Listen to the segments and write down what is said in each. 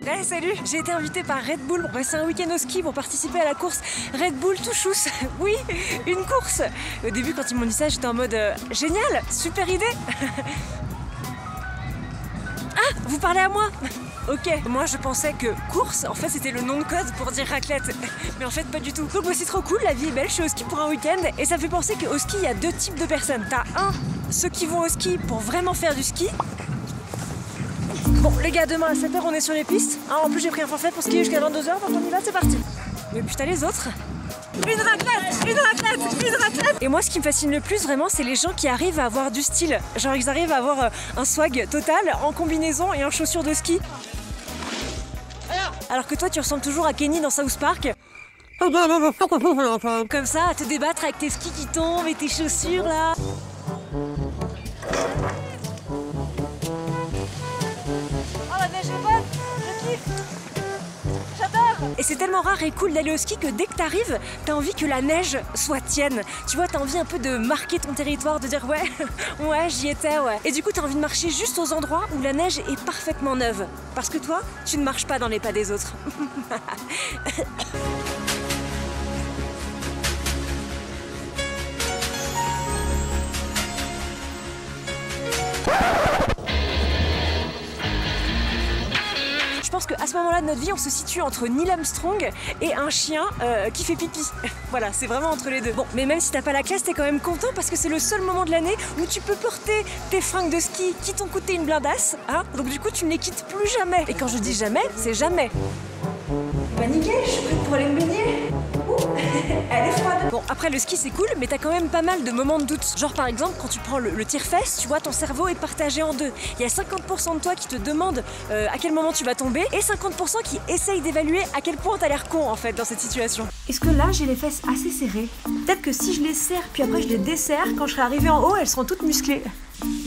Hey, salut, j'ai été invitée par Red Bull pour passer un week-end au ski pour participer à la course Red Bull Touchous. Oui, une course. Au début, quand ils m'ont dit ça, j'étais en mode génial, super idée. Ah, vous parlez à moi? Ok, moi je pensais que course, en fait c'était le nom de code pour dire raclette. Mais en fait pas du tout. Donc c'est trop cool, la vie est belle, je suis au ski pour un week-end. Et ça me fait penser qu'au ski il y a deux types de personnes. T'as ceux qui vont au ski pour vraiment faire du ski. Bon les gars, demain à 7h on est sur les pistes. En plus j'ai pris un forfait pour skier jusqu'à 22h, donc on y va, c'est parti. Mais putain les autres. Une raclette, une raclette, une raclette. Et moi ce qui me fascine le plus vraiment, c'est les gens qui arrivent à avoir du style. Genre ils arrivent à avoir un swag total en combinaison et en chaussures de ski. Alors que toi tu ressembles toujours à Kenny dans South Park. Comme ça, à te débattre avec tes skis qui tombent et tes chaussures là. Oh la neige est bonne, je kiffe. J'adore. Et c'est tellement rare et cool d'aller au ski que dès que t'arrives, t'as envie que la neige soit tienne. Tu vois, t'as envie un peu de marquer ton territoire, de dire ouais, ouais, j'y étais, ouais. Et du coup, t'as envie de marcher juste aux endroits où la neige est parfaitement neuve. Parce que toi, tu ne marches pas dans les pas des autres. Je pense qu'à ce moment-là de notre vie, on se situe entre Neil Armstrong et un chien qui fait pipi. Voilà, c'est vraiment entre les deux. Bon, mais même si t'as pas la classe, t'es quand même content parce que c'est le seul moment de l'année où tu peux porter tes fringues de ski qui t'ont coûté une blindasse. Hein, donc du coup, tu ne les quittes plus jamais. Et quand je dis jamais, c'est jamais. Bah nickel, je suis prête pour aller me baigner. Elle est froide. Bon, après le ski c'est cool, mais t'as quand même pas mal de moments de doute. Genre par exemple, quand tu prends le tire-fesse, tu vois, ton cerveau est partagé en deux. Il y a 50% de toi qui te demande à quel moment tu vas tomber et 50% qui essaye d'évaluer à quel point t'as l'air con en fait dans cette situation. Est-ce que là j'ai les fesses assez serrées? Peut-être que si je les serre puis après je les desserre, quand je serai arrivée en haut, elles seront toutes musclées.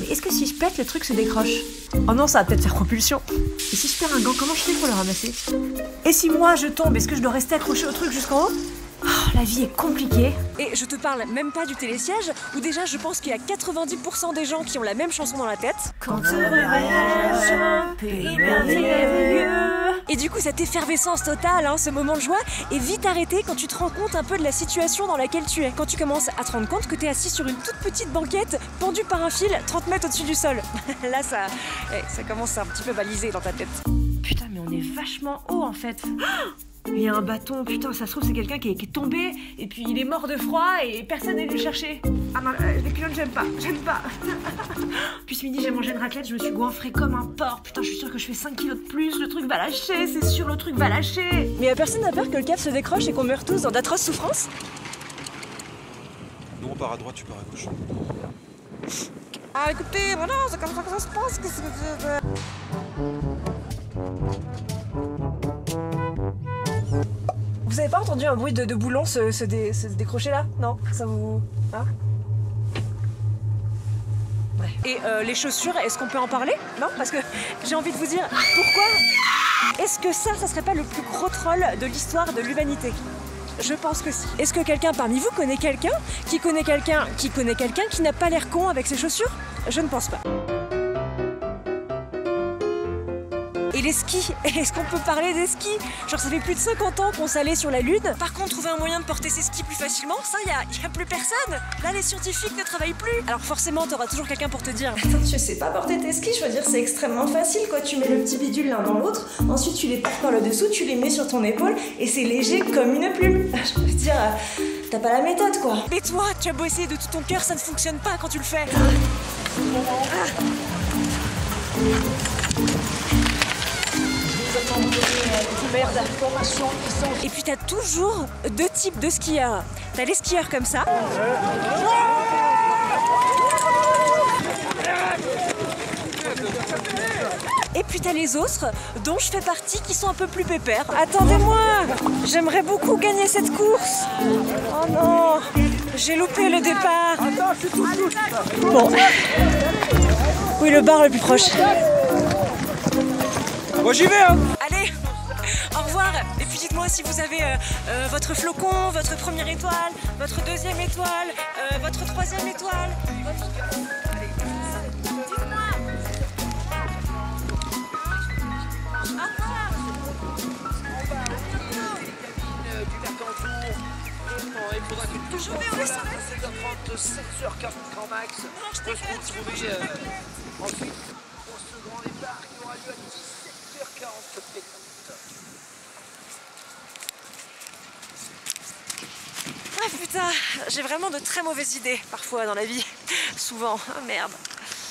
Mais est-ce que si je pète, le truc se décroche? Oh non, ça va peut-être faire propulsion. Et si je perds un gant, comment je fais pour le ramasser? Et si moi je tombe, est-ce que je dois rester accroché au truc jusqu'en haut? Oh, la vie est compliquée. Et je te parle même pas du télésiège, où déjà je pense qu'il y a 90% des gens qui ont la même chanson dans la tête. Quand te réveille, pays merveilleux. Et du coup cette effervescence totale, hein, ce moment de joie, est vite arrêté quand tu te rends compte un peu de la situation dans laquelle tu es. Quand tu commences à te rendre compte que tu es assis sur une toute petite banquette pendue par un fil 30 mètres au-dessus du sol. Là ça commence à un petit peu baliser dans ta tête. Putain mais on est vachement haut en fait. Il y a un bâton, putain, ça se trouve c'est quelqu'un qui est tombé et puis il est mort de froid et personne n'est venu le chercher. Ah non, les pilotes j'aime pas. Puis ce midi j'ai mangé une raclette, je me suis goinfrée comme un porc. Putain, je suis sûre que je fais 5 kilos de plus, le truc va lâcher, c'est sûr, le truc va lâcher. Mais personne n'a peur que le câble se décroche et qu'on meure tous dans d'atroces souffrances? Nous on part à droite, tu pars à gauche. Ah écoutez, voilà, c'est comme ça que ça se passe. Vous avez pas entendu un bruit de boulon se décrocher là? Non? Ça vous... Hein? Ouais. Et les chaussures, est-ce qu'on peut en parler? Non? Parce que j'ai envie de vous dire, pourquoi est-ce que ça serait pas le plus gros troll de l'histoire de l'humanité? Je pense que si. Est-ce que quelqu'un parmi vous connaît quelqu'un qui n'a pas l'air con avec ses chaussures? Je ne pense pas. Et les skis, est-ce qu'on peut parler des skis? Genre ça fait plus de 50 ans qu'on s'allait sur la Lune. Par contre, trouver un moyen de porter ses skis plus facilement, ça y a plus personne. Là les scientifiques ne travaillent plus. Alors forcément t'auras toujours quelqu'un pour te dire attends, tu sais pas porter tes skis, je veux dire c'est extrêmement facile quoi. Tu mets le petit bidule l'un dans l'autre, ensuite tu les portes par le dessous, tu les mets sur ton épaule et c'est léger comme une plume. Je veux dire, t'as pas la méthode quoi. Mais toi, tu as beau essayer de tout ton cœur, ça ne fonctionne pas quand tu le fais. Et puis t'as toujours deux types de skieurs. T'as les skieurs comme ça. Et puis t'as les autres, dont je fais partie, qui sont un peu plus pépères. Attendez-moi, j'aimerais beaucoup gagner cette course. Oh non, j'ai loupé le départ. Bon. Oui, le bar le plus proche. Moi j'y vais hein. Allez, au revoir. Et puis dites-moi si vous avez votre flocon, votre première étoile, votre deuxième étoile, votre troisième étoile. Allez, dites-moi. Au revoir. faudra que tout le monde soit là à 7h30, 7h40 grand max. Je peux se retrouver ensuite pour ce grand départ qui aura lieu à 17h40 pétantes. Ah putain, j'ai vraiment de très mauvaises idées parfois dans la vie. Souvent, ah merde.